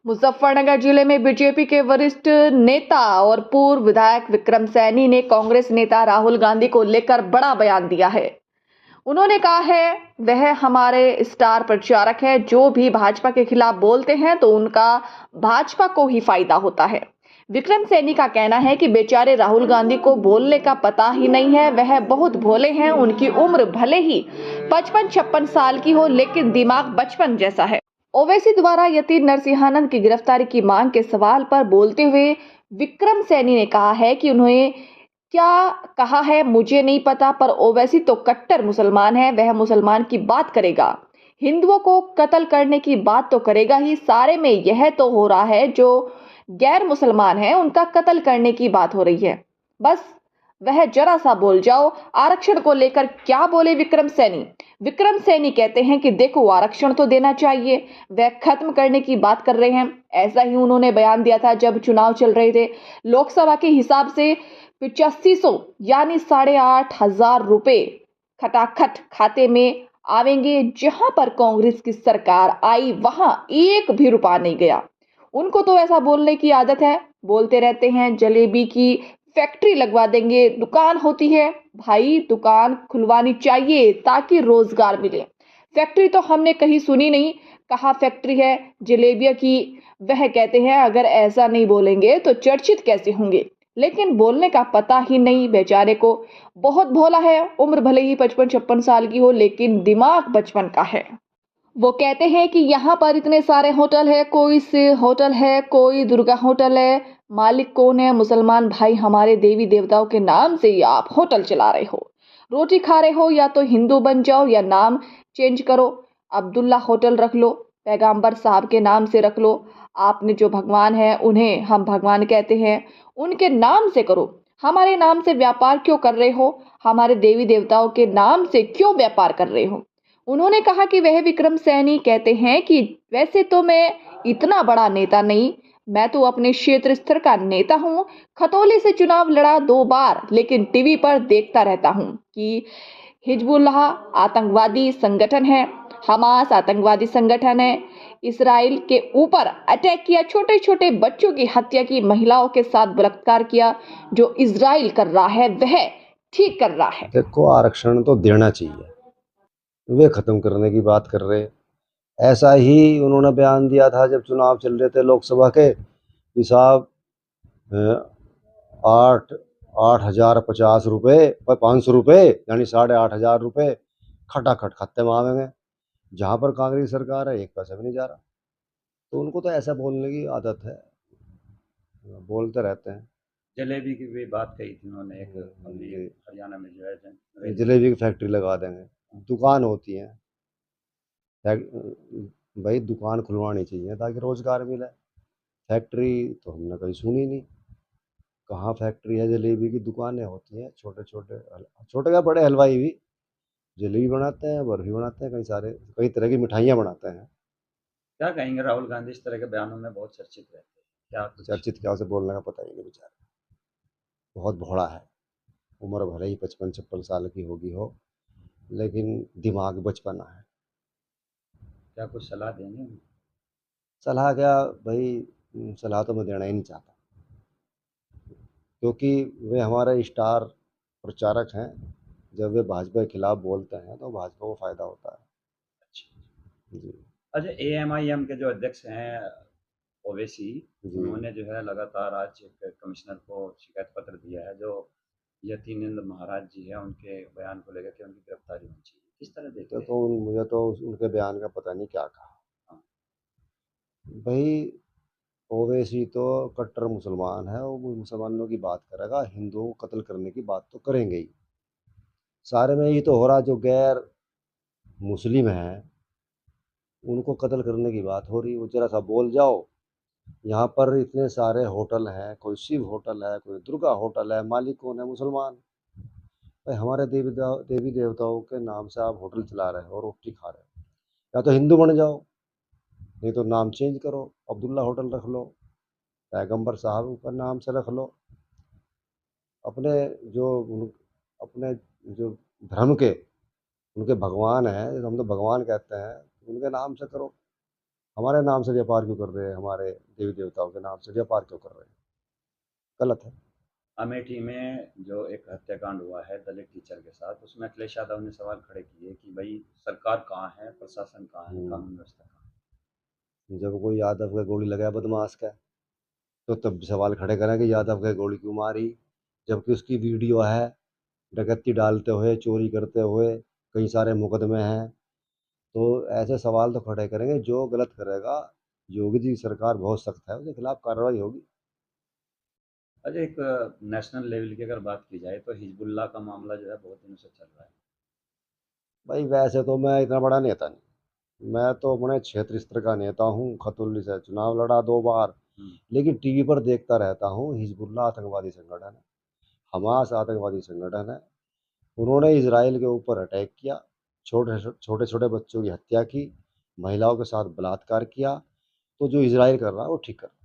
मुजफ्फरनगर जिले में बीजेपी के वरिष्ठ नेता और पूर्व विधायक विक्रम सैनी ने कांग्रेस नेता राहुल गांधी को लेकर बड़ा बयान दिया है। उन्होंने कहा है वह हमारे स्टार प्रचारक है, जो भी भाजपा के खिलाफ बोलते हैं तो उनका भाजपा को ही फायदा होता है। विक्रम सैनी का कहना है कि बेचारे राहुल गांधी को बोलने का पता ही नहीं है, वह बहुत भोले हैं। उनकी उम्र भले ही 55-56 साल की हो, लेकिन दिमाग बचपन जैसा है। ओवैसी द्वारा यति नरसिंहानंद की गिरफ्तारी की मांग के सवाल पर बोलते हुए विक्रम सैनी ने कहा है कि उन्होंने क्या कहा है मुझे नहीं पता, पर ओवैसी तो कट्टर मुसलमान है, वह मुसलमान की बात करेगा, हिंदुओं को कत्ल करने की बात तो करेगा ही। सारे में यह तो हो रहा है जो गैर मुसलमान है उनका कत्ल करने की बात हो रही है। बस वह जरा सा बोल जाओ। आरक्षण को लेकर क्या बोले विक्रम सैनी? विक्रम सैनी कहते हैं कि देखो, आरक्षण तो देना चाहिए, वह खत्म करने की बात कर रहे हैं। ऐसा ही उन्होंने बयान दिया था जब चुनाव चल रहे थे। लोकसभा के हिसाब से 8500 यानी 8,500 रुपए खटाखट खाते में आवेंगे। जहां पर कांग्रेस की सरकार आई वहां एक भी रुपया नहीं गया। उनको तो ऐसा बोलने की आदत है, बोलते रहते हैं जलेबी की फैक्ट्री लगवा देंगे। दुकान होती है भाई, दुकान खुलवानी चाहिए ताकि रोजगार मिले। फैक्ट्री तो हमने कहीं सुनी नहीं, कहाँ फैक्ट्री है जलेबियों की। वह कहते हैं अगर ऐसा नहीं बोलेंगे तो चर्चित कैसे होंगे, लेकिन बोलने का पता ही नहीं बेचारे को। बहुत भोला है, उम्र भले ही 55-56 साल की हो, लेकिन दिमाग बचपन का है। वो कहते हैं कि यहाँ पर इतने सारे होटल है, कोई से होटल है, कोई दुर्गा होटल है, मालिक कौन है? मुसलमान भाई हमारे देवी देवताओं के नाम से ही आप होटल चला रहे हो, रोटी खा रहे हो। या तो हिंदू बन जाओ या नाम चेंज करो, अब्दुल्ला होटल रख लो, पैगंबर साहब के नाम से रख लो। आपने जो भगवान है उन्हें हम भगवान कहते हैं, उनके नाम से करो। हमारे नाम से व्यापार क्यों कर रहे हो? हमारे देवी देवताओं के नाम से क्यों व्यापार कर रहे हो? उन्होंने कहा कि वह विक्रम सैनी कहते हैं कि वैसे तो मैं इतना बड़ा नेता नहीं, मैं तो अपने क्षेत्र स्तर का नेता हूं। खतौली से चुनाव लड़ा 2 बार, लेकिन टीवी पर देखता रहता हूं कि हिजबुल्लाह आतंकवादी संगठन है, हमास आतंकवादी संगठन है, इसराइल के ऊपर अटैक किया, छोटे छोटे बच्चों की हत्या की, महिलाओं के साथ बलात्कार किया। जो इसराइल कर रहा है वह ठीक कर रहा है। देखो, आरक्षण तो देना चाहिए, वे खत्म करने की बात कर रहे। ऐसा ही उन्होंने बयान दिया था जब चुनाव चल रहे थे लोकसभा के। हिसाब 8,850 रुपये पर 500 रुपये यानी 8,500 रुपये खटाखट खाते में आवेंगे। जहाँ पर कांग्रेस सरकार है एक पैसा भी नहीं जा रहा। तो उनको तो ऐसा बोलने की आदत है, बोलते रहते हैं। जलेबी की भी बात कही थी उन्होंने, एक अपने जी, हरियाणा में जो है जलेबी की फैक्ट्री लगा देंगे, दुकान होती है। भाई दुकान खुलवानी चाहिए ताकि रोजगार मिले। फैक्ट्री तो हमने कहीं सुनी नहीं। कहाँ फैक्ट्री है? जलेबी की दुकानें होती हैं, छोटे छोटे छोटे क्या बड़े हलवाई भी जलेबी बनाते हैं, बर्फी बनाते हैं, कई तरह की मिठाइयाँ बनाते हैं। क्या कहेंगे? राहुल गांधी इस तरह के बयानों में बहुत चर्चित रहते हैं, क्या कुछ? चर्चित क्या, उसे बोलने का पता ही नहीं बेचारा, बहुत भोला है। उम्र भले ही 55-56 साल की होगी हो, लेकिन दिमाग बचपना है। क्या कुछ सलाह देंगे उनको? सलाह क्या भाई, सलाह तो मैं देना ही नहीं चाहता, क्योंकि वे हमारे स्टार प्रचारक हैं। जब वे भाजपा के खिलाफ बोलते हैं तो भाजपा को फायदा होता अच्छा। है। जी। अच्छा, एएमआईएम के जो अध्यक्ष हैं ओवैसी, जी। उन्होंने जो है लगातार आज एक कमिश्नर को शिकायत पत्र दिया है, जो यतीनंद महाराज जी है उनके बयान को लेकर के उनकी गिरफ्तारी होनी चाहिए। किस तरह देखते हैं? मुझे तो उनके बयान का पता नहीं क्या कहा हाँ। भाई। ओवैसी तो कट्टर मुसलमान है, वो मुसलमानों की बात करेगा, हिंदुओं को कत्ल करने की बात तो करेंगे ही। सारे में ये तो हो रहा, जो गैर मुस्लिम है उनको कत्ल करने की बात हो रही। वो जरा सा बोल जाओ, यहाँ पर इतने सारे होटल हैं, कोई शिव होटल है, कोई दुर्गा होटल है, मालिक कौन है? मुसलमान। भाई हमारे देवी देवताओं के नाम से आप होटल चला रहे हो, रोटी खा रहे हो, या तो हिंदू बन जाओ, नहीं तो नाम चेंज करो, अब्दुल्ला होटल रख लो, पैगंबर साहब का नाम से रख लो। अपने जो अपने जो धर्म के उनके भगवान हैं, हम तो भगवान कहते हैं, उनके नाम से करो। हमारे नाम से व्यापार क्यों कर रहे हैं, हमारे देवी देवताओं के नाम से व्यापार क्यों कर रहे हैं? गलत है। अमेठी में जो एक हत्याकांड हुआ है दलित टीचर के साथ, उसमें अखिलेश यादव ने सवाल खड़े किए कि भाई सरकार कहाँ है, प्रशासन कहाँ है, कानून व्यवस्था कहाँ है? जब कोई यादव का गोली लगाया बदमाश का, तो तब भी सवाल खड़े करें कि यादव का गोली क्यों मारी, जबकि उसकी वीडियो है डकैती डालते हुए, चोरी करते हुए, कई सारे मुकदमे हैं। तो ऐसे सवाल तो खड़े करेंगे, जो गलत करेगा, योगी जी की सरकार बहुत सख्त है, उसके खिलाफ कार्रवाई होगी। अच्छा, एक नेशनल लेवल की अगर बात की जाए तो हिजबुल्लाह का मामला जो है बहुत दिनों से चल रहा है। भाई वैसे तो मैं इतना बड़ा नेता नहीं, मैं तो अपने क्षेत्र स्तर का नेता हूँ, खतौली से चुनाव लड़ा 2 बार, लेकिन टीवी पर देखता रहता हूँ। हिजबुल्लाह आतंकवादी संगठन है, हमास आतंकवादी संगठन है। उन्होंने इजराइल के ऊपर अटैक किया, छोटे छोटे बच्चों की हत्या की, महिलाओं के साथ बलात्कार किया। तो जो इजराइल कर रहा है वो ठीक कर रहा है।